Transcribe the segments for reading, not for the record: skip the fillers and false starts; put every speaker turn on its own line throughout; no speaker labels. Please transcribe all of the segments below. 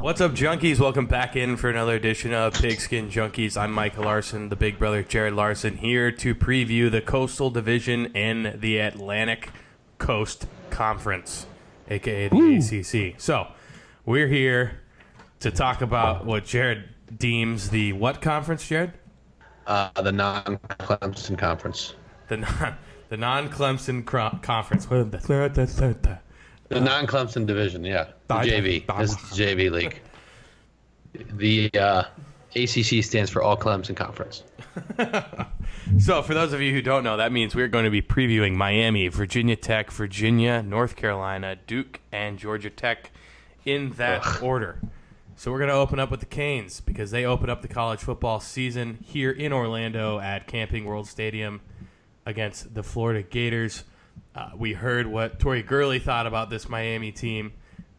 What's up, junkies? Welcome back in for another edition of Pigskin Junkies. I'm Michael Larson, the big brother Jared Larson, here to preview the Coastal Division in the Atlantic Coast Conference, a.k.a. the ACC. So, we're here to talk about what Jared deems the what conference, Jared?
The non-Clemson conference.
The non-Clemson conference.
The non-Clemson division, yeah. The JV. This is the JV league. The ACC stands for All Clemson Conference.
So, for those of you who don't know, that means we're going to be previewing Miami, Virginia Tech, Virginia, North Carolina, Duke, and Georgia Tech in that order. So we're going to open up with the Canes because they open up the college football season here in Orlando at Camping World Stadium against the Florida Gators. We heard what Torrey Gurley thought about this Miami team.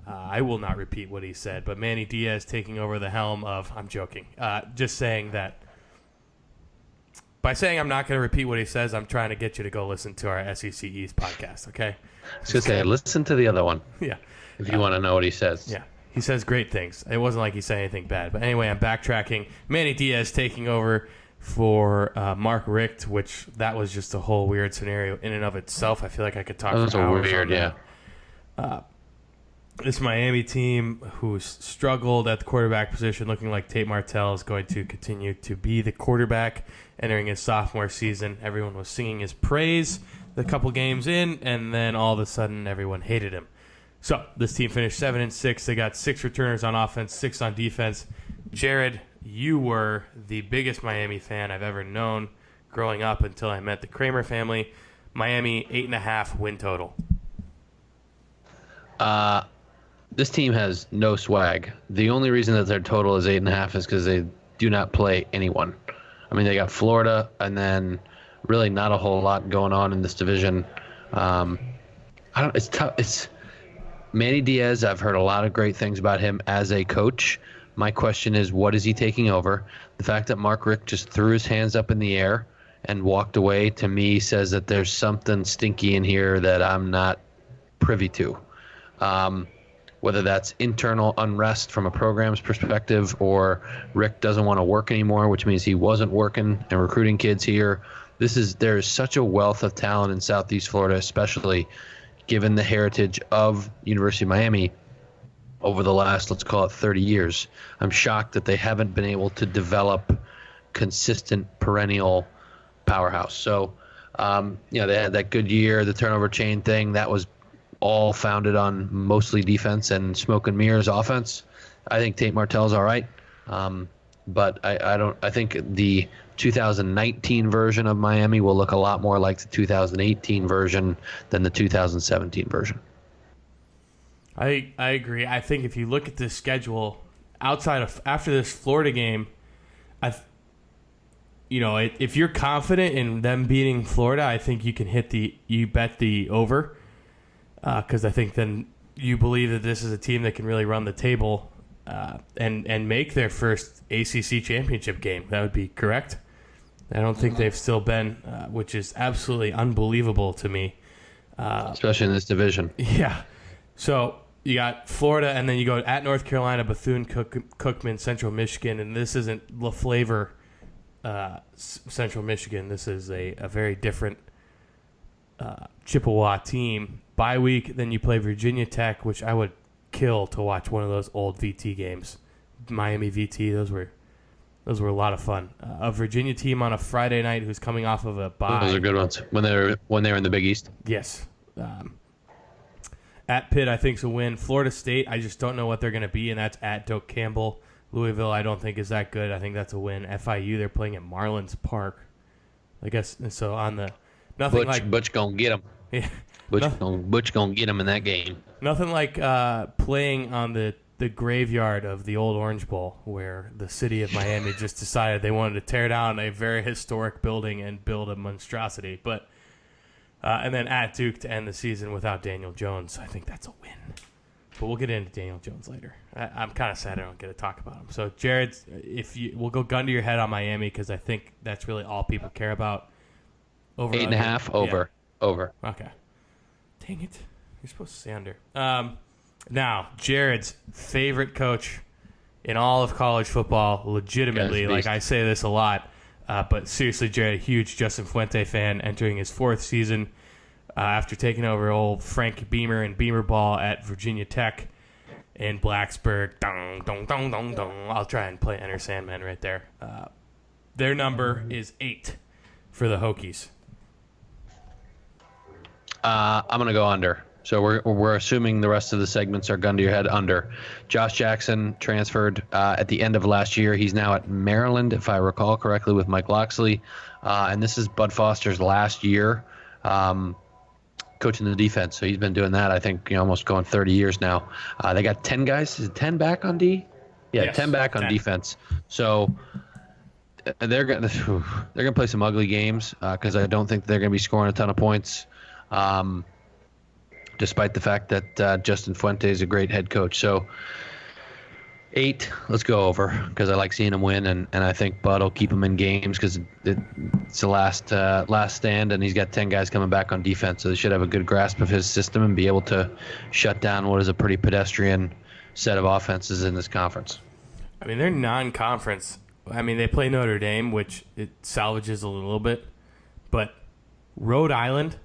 I will not repeat what he said, but Manny Diaz taking over the helm of, I'm joking, just saying that. By saying I'm not going to repeat what he says, I'm trying to get you to go listen to our SEC East podcast, okay?
I was going to say, listen to the other one.
Yeah.
If you want to know what he says.
Yeah. He says great things. It wasn't like he said anything bad. But anyway, I'm backtracking. Manny Diaz taking over for Mark Richt, which that was just a whole weird scenario in and of itself. I feel like I could talk for hours
weird,
on that. This Miami team who's struggled at the quarterback position, looking like Tate Martell is going to continue to be the quarterback entering his sophomore season. Everyone was singing his praise the couple games in, and then all of a sudden everyone hated him. So this team finished 7-6. They got 6 returners on offense, 6 on defense. Jared, you were the biggest Miami fan I've ever known growing up until I met the Kramer family. Miami 8.5 win total.
This team has no swag. The only reason that their total is 8.5 is because they do not play anyone. I mean, they got Florida, and then really not a whole lot going on in this division. It's tough. It's Manny Diaz. I've heard a lot of great things about him as a coach. My question is, what is he taking over? The fact that Mark Richt just threw his hands up in the air and walked away, to me, says that there's something stinky in here that I'm not privy to. Whether that's internal unrest from a program's perspective, or Rick doesn't want to work anymore, which means he wasn't working and recruiting kids here. There is such a wealth of talent in Southeast Florida, especially given the heritage of University of Miami over the last, let's call it 30 years. I'm shocked that they haven't been able to develop consistent perennial powerhouse. So, they had that good year, the turnover chain thing. That was all founded on mostly defense and smoke and mirrors offense. I think Tate Martell's all right. But I think the 2019 version of Miami will look a lot more like the 2018 version than the 2017 version.
I agree. I think if you look at this schedule, after this Florida game, if you're confident in them beating Florida, I think you can you bet the over, because I think then you believe that this is a team that can really run the table and make their first ACC championship game. That would be correct. I don't think they've still been, which is absolutely unbelievable to me.
Especially in this division.
Yeah. So you got Florida, and then you go at North Carolina, Bethune-Cookman, Central Michigan, and this isn't LaFlavor Central Michigan. This is a very different Chippewa team. Bye week, then you play Virginia Tech, which I would kill to watch one of those old VT games. Miami VT, those were a lot of fun. A Virginia team on a Friday night who's coming off of a bye.
Those are good ones when they're in the Big East.
Yes. At Pitt, I think is a win. Florida State, I just don't know what they're going to be, and that's at Doak Campbell. Louisville, I don't think is that good. I think that's a win. FIU, they're playing at Marlins Park. I guess so. On the nothing
Butch gonna get them.
Yeah.
Butch gonna get them in that game.
Nothing like playing on the graveyard of the old Orange Bowl, where the city of Miami just decided they wanted to tear down a very historic building and build a monstrosity. But and then at Duke to end the season without Daniel Jones, I think that's a win. But we'll get into Daniel Jones later. I'm kind of sad I don't get to talk about him. So, Jared, we'll go gun to your head on Miami, because I think that's really all people care about.
Over 8.5 over.
Yeah.
Over.
Okay. Dang it. You're supposed to say under. Now, Jared's favorite coach in all of college football, legitimately. Like, I say this a lot, but seriously, Jared, a huge Justin Fuente fan, entering his 4th season after taking over old Frank Beamer and Beamer ball at Virginia Tech in Blacksburg. Dong, dong, dong, dong, dong. I'll try and play Enter Sandman right there. Their number is 8 for the Hokies.
I'm going to go under. So we're assuming the rest of the segments are gun to your head under. Josh Jackson transferred at the end of last year. He's now at Maryland, if I recall correctly, with Mike Loxley. And this is Bud Foster's last year coaching the defense. So he's been doing that, I think, almost going 30 years now. They got 10 guys. Is it 10 back on D? Yeah, yes, 10 back on 10. Defense. So they're gonna play some ugly games because I don't think they're going to be scoring a ton of points. Despite the fact that Justin Fuente is a great head coach. So 8, let's go over, because I like seeing him win, and I think Bud will keep him in games because it's the last stand, and he's got 10 guys coming back on defense, so they should have a good grasp of his system and be able to shut down what is a pretty pedestrian set of offenses in this conference.
I mean, they're non-conference. I mean, they play Notre Dame, which it salvages a little bit, but Rhode Island,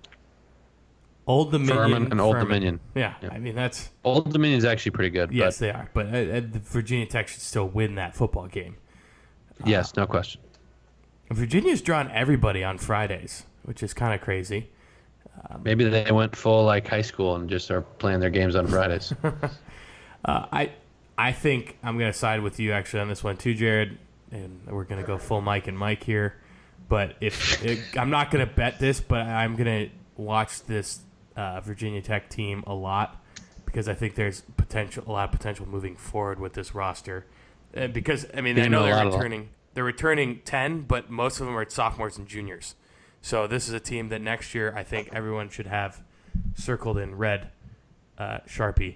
Old Dominion.
Furman and Old Dominion.
Yeah, I mean, that's...
Old Dominion is actually pretty good.
Yes, they are. But Virginia Tech should still win that football game.
Yes, no question.
Virginia's drawn everybody on Fridays, which is kind of crazy.
Maybe they went full like high school and just are playing their games on Fridays.
I think I'm going to side with you actually on this one too, Jared. And we're going to go full Mike and Mike here. But I'm not going to bet this, but I'm going to watch this Virginia Tech team a lot, because I think there's a lot of potential moving forward with this roster. Because I mean, I know they're returning 10, but most of them are sophomores and juniors. So this is a team that next year I think everyone should have circled in red Sharpie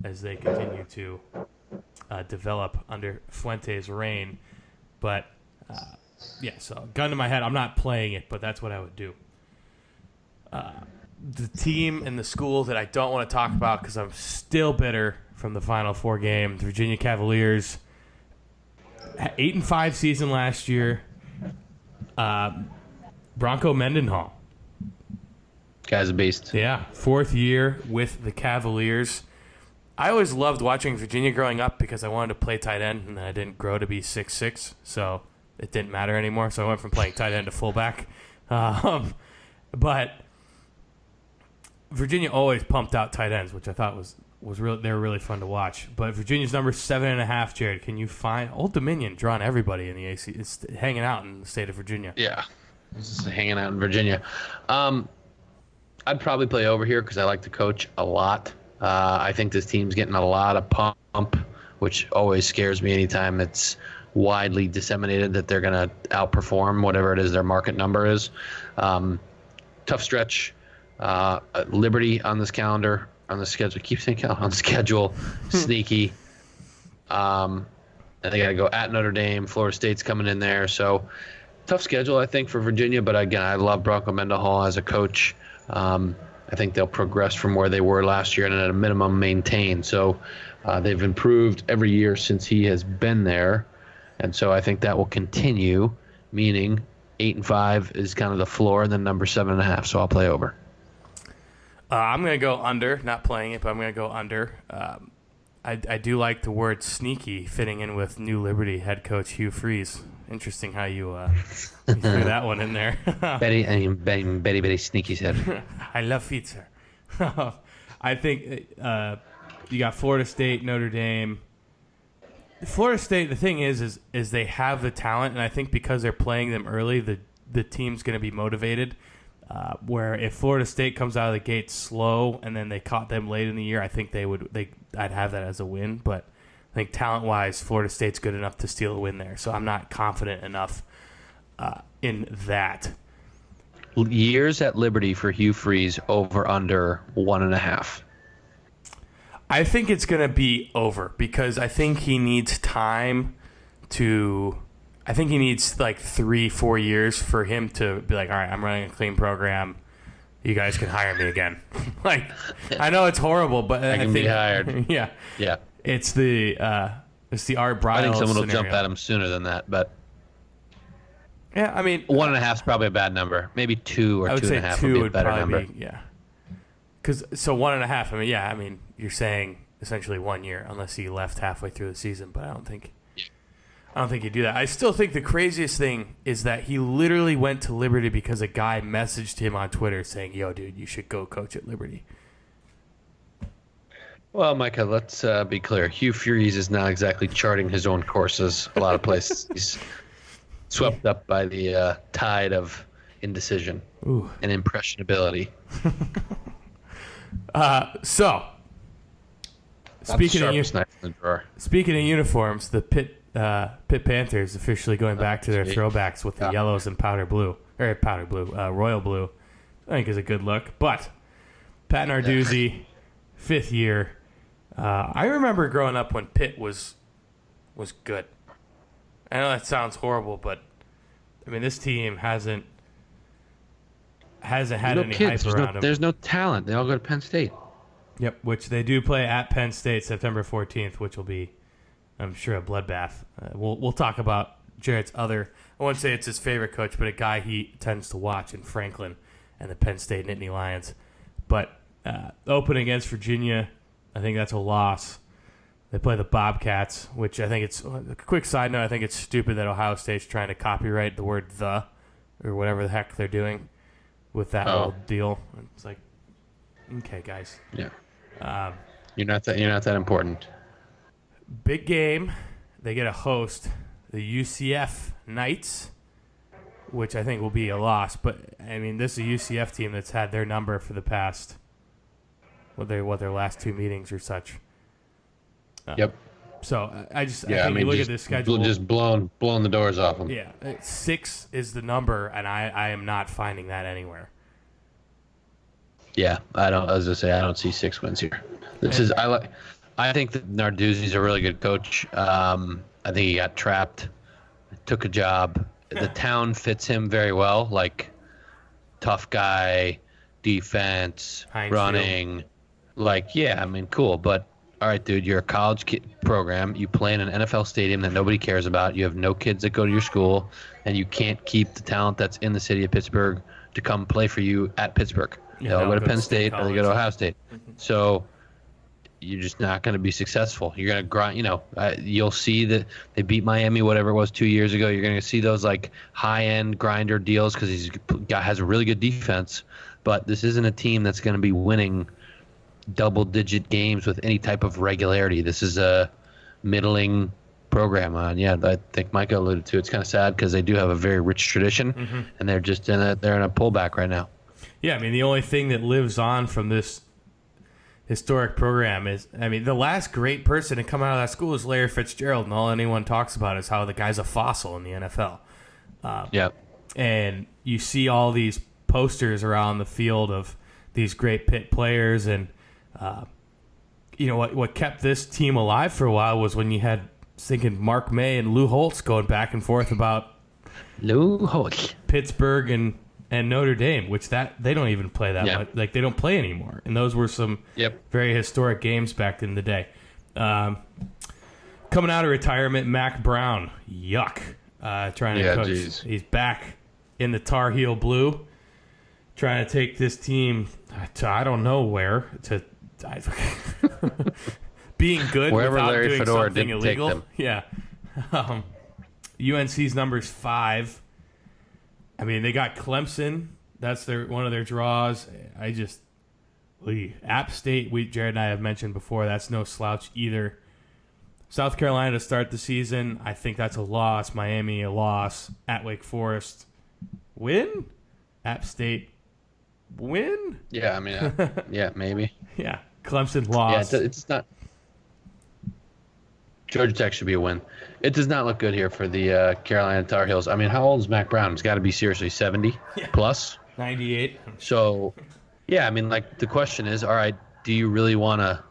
as they continue to develop under Fuente's reign. But yeah, so gun to my head, I'm not playing it, but that's what I would do. The team and the school that I don't want to talk about because I'm still bitter from the Final Four game, the Virginia Cavaliers, 8-5 season last year. Bronco Mendenhall,
guy's a beast.
Yeah, 4th year with the Cavaliers. I always loved watching Virginia growing up because I wanted to play tight end, and then I didn't grow to be 6'6", so it didn't matter anymore. So I went from playing tight end to fullback. But Virginia always pumped out tight ends, which I thought was really, they were really fun to watch. But Virginia's number 7.5, Jared. Can you find Old Dominion drawing everybody in the AC? It's hanging out in the state of Virginia.
Yeah, it's just hanging out in Virginia. I'd probably play over here because I like the coach a lot. I think this team's getting a lot of pump, which always scares me anytime it's widely disseminated that they're going to outperform whatever it is their market number is. Tough stretch. Liberty on this calendar, on the schedule. Keep saying on the schedule. Sneaky. And they got to go at Notre Dame. Florida State's coming in there. So tough schedule, I think, for Virginia. But again, I love Bronco Mendenhall as a coach. I think they'll progress from where they were last year and at a minimum maintain. So they've improved every year since he has been there. And so I think that will continue, meaning 8-5 is kind of the floor, and then number 7.5. So I'll play over.
I'm going to go under, not playing it, but I'm going to go under. I do like the word sneaky fitting in with New Liberty head coach Hugh Freeze. Interesting how you threw that one in there.
Betty sneaky said.
I love pizza. I think you got Florida State, Notre Dame. Florida State, the thing is they have the talent, and I think because they're playing them early, the team's going to be motivated. Where if Florida State comes out of the gate slow and then they caught them late in the year, I think I'd have that as a win. But I think talent-wise, Florida State's good enough to steal a win there. So I'm not confident enough in that.
Years at Liberty for Hugh Freeze, over under 1.5.
I think it's going to be over because I think he needs time to... I think he needs like 3-4 years for him to be like, all right, I'm running a clean program. You guys can hire me again. Like, I know it's horrible, but I
can
think,
be hired.
Yeah.
Yeah.
It's the It's the Art Briles
I think someone will
scenario.
jump at him sooner than that, but
Yeah, I mean,
1.5 is probably a bad number. Maybe 2 or
I would
2.5
say
would
two
be a
would
better
probably
number.
be, yeah. Because so 1.5. I mean, you're saying essentially 1 year, unless he left halfway through the season. But I don't think you do that. I still think the craziest thing is that he literally went to Liberty because a guy messaged him on Twitter saying, "Yo, dude, you should go coach at Liberty."
Well, Micah, let's be clear. Hugh Freeze is not exactly charting his own courses a lot of places. He's swept up by the tide of indecision and impressionability.
So, speaking of
knife in the drawer.
speaking of uniforms, the Pitt Panthers officially going back to their
sweet.
throwbacks with the yellows and royal blue. I think is a good look. But Pat Narduzzi, 5th year. I remember growing up when Pitt was good. I know that sounds horrible, but I mean this team hasn't had any hype around them.
There's no talent. They all go to Penn State.
Yep, which they do play at Penn State September 14th, which will be, I'm sure, a bloodbath. We'll talk about Jarrett's other, I wouldn't say it's his favorite coach, but a guy he tends to watch in Franklin and the Penn State Nittany Lions. But opening against Virginia, I think that's a loss. They play the Bobcats, which I think it's, a quick side note, I think it's stupid that Ohio State's trying to copyright the word "the" or whatever the heck they're doing with that whole deal. It's like, okay, guys.
Yeah. You're not that important.
Big game. They get a host, the UCF Knights, which I think will be a loss. But I mean, this is a UCF team that's had their number for the past their last 2 meetings or such.
Yep.
So I think you look at this schedule.
Just blown the doors off them.
Yeah, 6 is the number, and I am not finding that anywhere.
Yeah, I don't see 6 wins here. I think that Narduzzi's a really good coach. I think he got trapped, took a job. The town fits him very well, like tough guy, defense,
Heinz
running. Like, yeah, I mean, cool. But all right, dude, you're a college program. You play in an NFL stadium that nobody cares about. You have no kids that go to your school, and you can't keep the talent that's in the city of Pittsburgh to come play for you at Pittsburgh.
Yeah,
They'll go to Penn
State
State or they go to Ohio State. So you're just not going to be successful. You're going to grind. You'll see that they beat Miami, whatever it was 2 years ago. You're going to see those like high-end grinder deals because has a really good defense. But this isn't a team that's going to be winning double-digit games with any type of regularity. This is a middling program. I think Micah alluded to. It's kind of sad because they do have a very rich tradition, and they're just in a pullback right now.
Yeah, I mean, the only thing that lives on from this historic program is, I mean, the last great person to come out of that school is Larry Fitzgerald, and all anyone talks about is how the guy's a fossil in the NFL. And you see all these posters around the field of these great Pitt players, and what kept this team alive for a while was when you had thinking Mark May and Lou Holtz going back and forth about
Lou Holtz,
Pittsburgh and Notre Dame, which that they don't even play that much. Like, they don't play anymore. And those were some very historic games back in the day. Coming out of retirement, Mac Brown, yuck, trying to coach.
Geez.
He's back in the Tar Heel blue, trying to take this team to I don't know where, to being good
wherever
without
Larry
doing
Fedora
something
didn't
illegal.
Take them.
Yeah. UNC's number's 5. I mean, they got Clemson. That's one of their draws. App State, Jared and I have mentioned before, that's no slouch either. South Carolina to start the season, I think that's a loss. Miami, a loss. At Wake Forest, win. App State, win.
Yeah, I mean, maybe.
Yeah, Clemson loss.
Yeah, it's not. Georgia Tech should be a win. It does not look good here for the Carolina Tar Heels. I mean, how old is Mac Brown? He's got to be seriously 70 plus.
98.
So, yeah, I mean, like, the question is, all right, do you really want to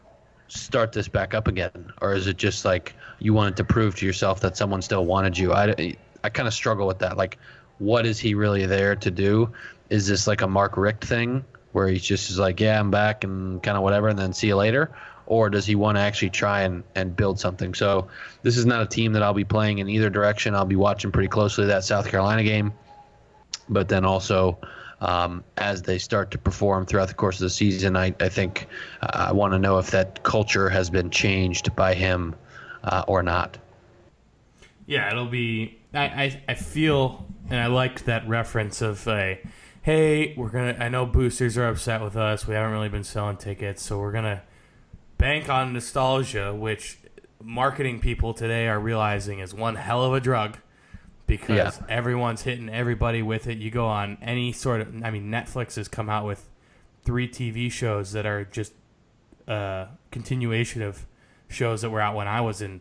start this back up again? Or is it just like you wanted to prove to yourself that someone still wanted you? I kind of struggle with that. Like, what is he really there to do? Is this like a Mark Richt thing where he's just like, yeah, I'm back and kind of whatever, and then see you later? or does he want to actually try and build something? So this is not a team that I'll be playing in either direction. I'll be watching pretty closely that South Carolina game, but then also as they start to perform throughout the course of the season, I think I want to know if that culture has been changed by him or not.
Yeah, it'll be. I feel, and I liked that reference of hey, I know boosters are upset with us. We haven't really been selling tickets, so we're gonna bank on nostalgia, which marketing people today are realizing is one hell of a drug because everyone's hitting everybody with it. You go on any sort of, Netflix has come out with 3 TV shows that are just continuation of shows that were out when I was in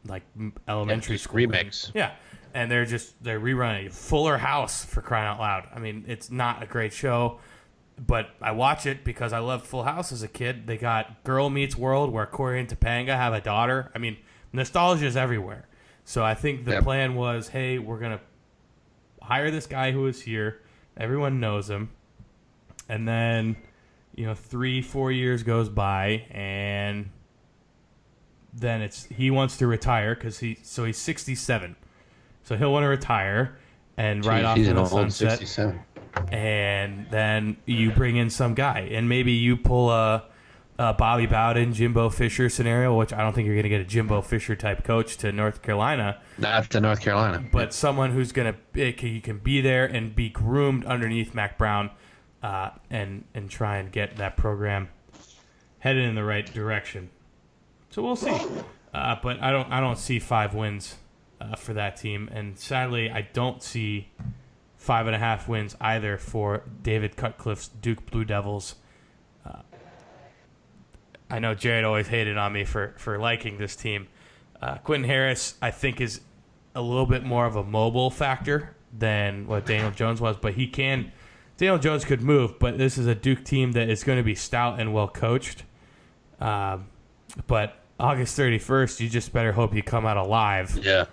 like elementary school.
Remakes.
Yeah. And they're rerunning Fuller House, for crying out loud. I mean, it's not a great show, but I watch it because I loved Full House as a kid. They got Girl Meets World, where Corey and Topanga have a daughter. I mean, nostalgia is everywhere. So I think the plan was, hey, we're going to hire this guy who is here. Everyone knows him. And then, 3-4 years goes by, and then he wants to retire because he's 67. So he'll want to retire and ride off in the sunset. 67. And then you bring in some guy, and maybe you pull a Bobby Bowden, Jimbo Fisher scenario, which I don't think you're going to get a Jimbo Fisher type coach to North Carolina.
Not to North Carolina,
but someone who's he can be there and be groomed underneath Mac Brown, and try and get that program headed in the right direction. So we'll see. But I don't see 5 wins for that team, and sadly, I don't see 5.5 wins either for David Cutcliffe's Duke Blue Devils. I know Jared always hated on me for liking this team. Quentin Harris, I think, is a little bit more of a mobile factor than what Daniel Jones was, but Daniel Jones could move, but this is a Duke team that is going to be stout and well coached. But August 31st, you just better hope you come out alive.
Yeah.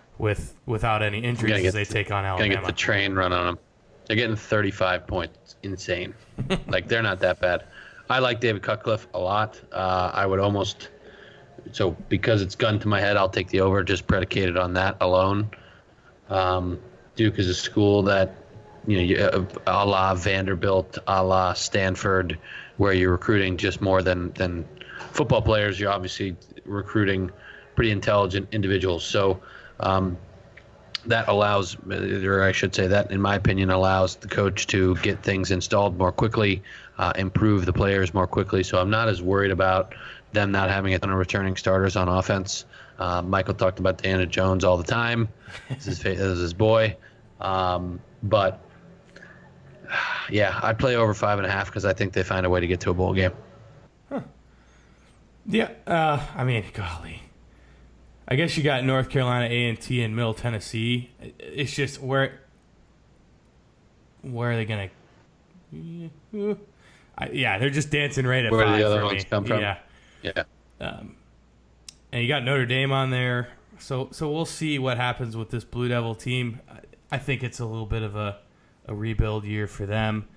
Without any injuries as they take on Alabama.
Gonna get the train run on them. They're getting 35 points. Insane. Like, they're not that bad. I like David Cutcliffe a lot. I would almost – so because it's gun to my head, I'll take the over just predicated on that alone. Duke is a school that, a la Vanderbilt, a la Stanford, where you're recruiting just more than football players. You're obviously recruiting pretty intelligent individuals. So – that allows, or I should say that, in my opinion, allows the coach to get things installed more quickly, improve the players more quickly. So I'm not as worried about them not having a ton of returning starters on offense. Michael talked about Daniel Jones all the time. This is his boy. But, yeah, I'd play over 5.5 because I think they find a way to get to a bowl game.
Huh. Yeah, golly. I guess you got North Carolina, A&T, and Middle Tennessee. It's just where are they going to? They're just dancing right at 5 for me. Where do the other ones come from? Yeah. And you got Notre Dame on there, so we'll see what happens with this Blue Devil team. I think it's a little bit of a rebuild year for them.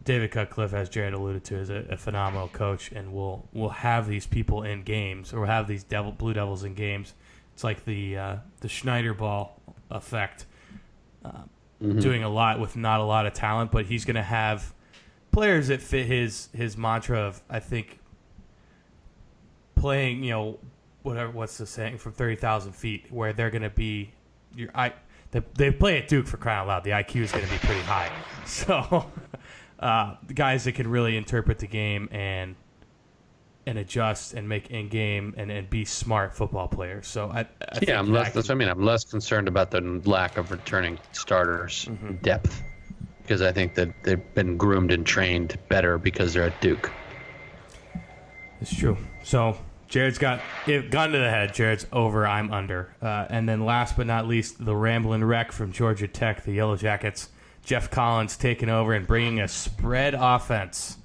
David Cutcliffe, as Jared alluded to, is a phenomenal coach, and we'll have these people in games, or we'll have these Blue Devils in games. It's like the Schneider ball effect, doing a lot with not a lot of talent, but he's going to have players that fit his mantra of, I think, playing, what's the saying, from 30,000 feet, where they're going to be they play at Duke, for crying out loud. The IQ is going to be pretty high. So the guys that can really interpret the game and adjust and make in game and be smart football players. So that's what I mean. I'm less concerned about the lack of returning starters depth, because I think that they've been groomed and trained better because they're at Duke. It's true. So Jared's gun to the head. Jared's over. I'm under. And then last but not least, the Ramblin' Wreck from Georgia Tech, the Yellow Jackets. Jeff Collins taking over and bringing a spread offense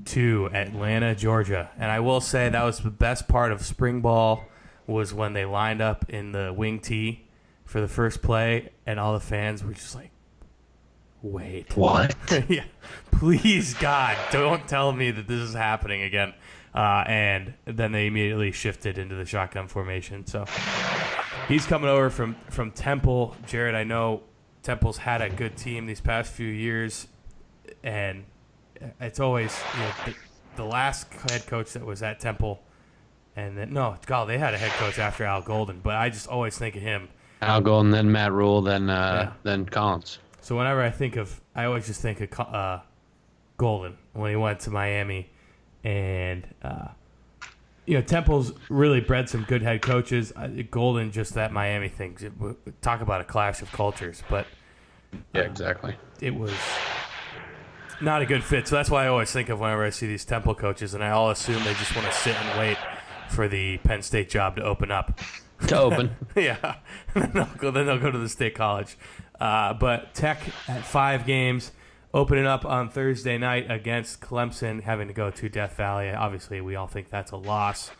to Atlanta, Georgia. And I will say that was the best part of spring ball, was when they lined up in the wing tee for the first play, and all the fans were just like, wait.
What?
Yeah. Please, God, don't tell me that this is happening again. And then they immediately shifted into the shotgun formation. So he's coming over from Temple. Jared, I know Temple's had a good team these past few years, and it's always the last head coach that was at Temple, and then they had a head coach after Al Golden, but I just always think of him.
Al Golden, then Matt Rule, then Collins.
So whenever I always just think of Golden when he went to Miami, and Temple's really bred some good head coaches. Golden, just that Miami thing. Talk about a clash of cultures, but
yeah, exactly.
It was not a good fit. So that's why I always think of whenever I see these Temple coaches, and I all assume they just want to sit and wait for the Penn State job to open up.
To open.
Yeah. Then they'll go to the state college. But Tech at 5 games, opening up on Thursday night against Clemson, having to go to Death Valley. Obviously, we all think that's a loss.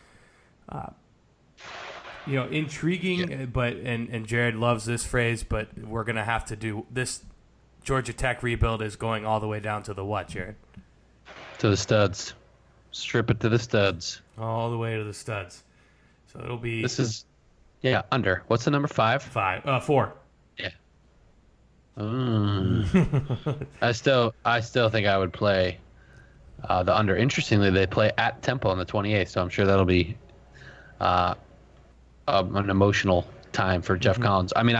Intriguing, yeah. But and Jared loves this phrase, but we're going to have to do this. Georgia Tech rebuild is going all the way down to the what, Jared?
To the studs. Strip it to the studs.
All the way to the studs. So it'll be...
This is... Yeah, under. What's the number? 5?
4.
Yeah. I still think I would play the under. Interestingly, they play at Temple on the 28th, so I'm sure that'll be an emotional time for Jeff Collins. I mean,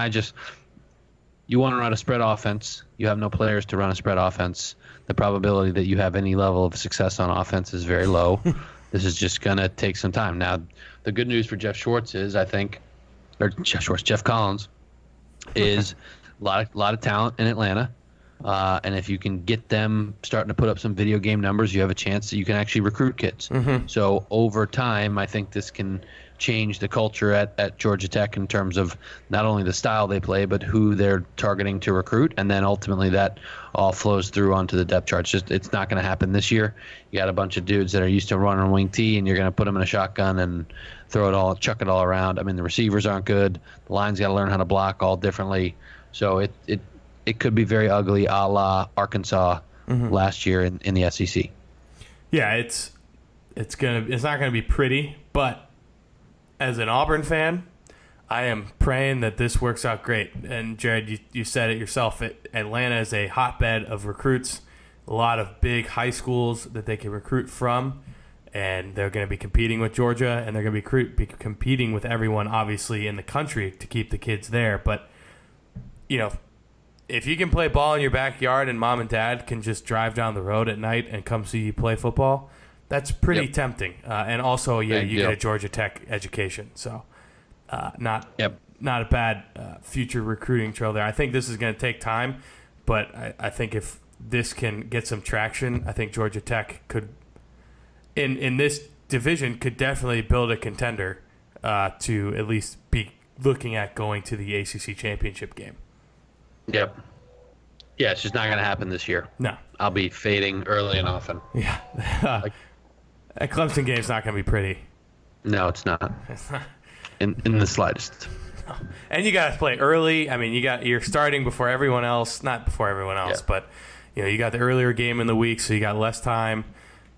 you want to run a spread offense. You have no players to run a spread offense. The probability that you have any level of success on offense is very low. This is just going to take some time. Now, the good news for Jeff Collins is a lot of talent in Atlanta. And if you can get them starting to put up some video game numbers, you have a chance that you can actually recruit kids. So over time, I think this can change the culture at Georgia Tech in terms of not only the style they play, but who they're targeting to recruit. And then ultimately that all flows through onto the depth chart. It's not going to happen this year. You got a bunch of dudes that are used to running wing T, and you're going to put them in a shotgun and chuck it all around. I mean, the receivers aren't good. The line's got to learn how to block all differently. So it could be very ugly, a la Arkansas last year in the SEC.
Yeah, it's not gonna be pretty, but as an Auburn fan, I am praying that this works out great. And Jared, you said it yourself. Atlanta is a hotbed of recruits, a lot of big high schools that they can recruit from, and they're going to be competing with Georgia, and they're going to be competing with everyone, obviously, in the country to keep the kids there. But if you can play ball in your backyard and mom and dad can just drive down the road at night and come see you play football, that's pretty tempting. And also, you get a Georgia Tech education. So not a bad future recruiting trail there. I think this is going to take time, but I think if this can get some traction, I think Georgia Tech could, in this division, could definitely build a contender to at least be looking at going to the ACC championship game.
Yep. Yeah, it's just not going to happen this year.
No.
I'll be fading early and often.
Yeah. That Clemson game's not going to be pretty.
No, it's not. In the slightest.
No. And you got to play early. I mean, you're starting before everyone else. Not before everyone else, but you got the earlier game in the week, so you got less time.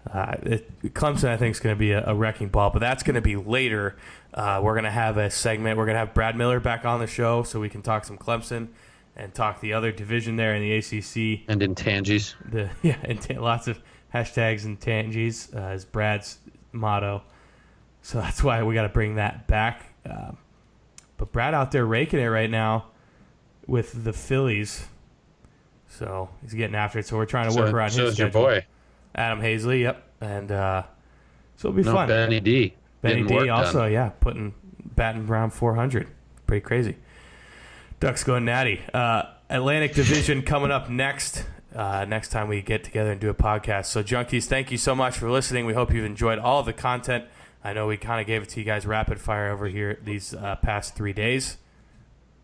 Clemson, I think, is going to be a wrecking ball, but that's going to be later. We're going to have a segment. We're going to have Brad Miller back on the show so we can talk some Clemson and talk the other division there in the ACC.
And in Tangies.
Lots of hashtags and Tangies is Brad's motto. So that's why we got to bring that back. But Brad out there raking it right now with the Phillies. So he's getting after it. So we're trying to work around his schedule.
So is your boy.
Adam Hazley, yep. And so it'll be fun.
Benny D.
Benny D also, batting around 400. Pretty crazy. Ducks going natty. Atlantic Division coming up next. Next time we get together and do a podcast. So, Junkies, thank you so much for listening. We hope you've enjoyed all of the content. I know we kind of gave it to you guys rapid fire over here these past 3 days.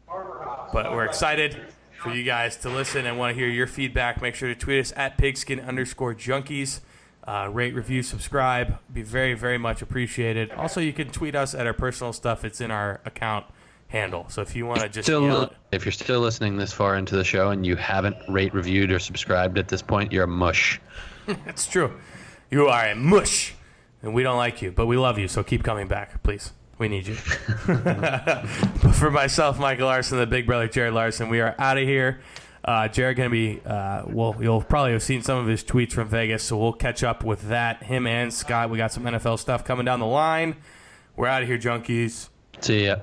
But we're excited for you guys to listen and want to hear your feedback. Make sure to tweet us at pigskin_junkies. Rate, review, subscribe. Be very, very much appreciated. Also, you can tweet us at our personal stuff. It's in our account handle. So if you want to just
if you're still listening this far into the show and you haven't reviewed, or subscribed at this point, you're a mush.
It's true. You are a mush, and we don't like you, but we love you. So keep coming back, please. We need you. But for myself, Michael Larson, the big brother Jared Larson, we are out of here. Jared going to be, you'll probably have seen some of his tweets from Vegas, so we'll catch up with that. Him and Scott, we got some NFL stuff coming down the line. We're out of here, junkies.
See ya.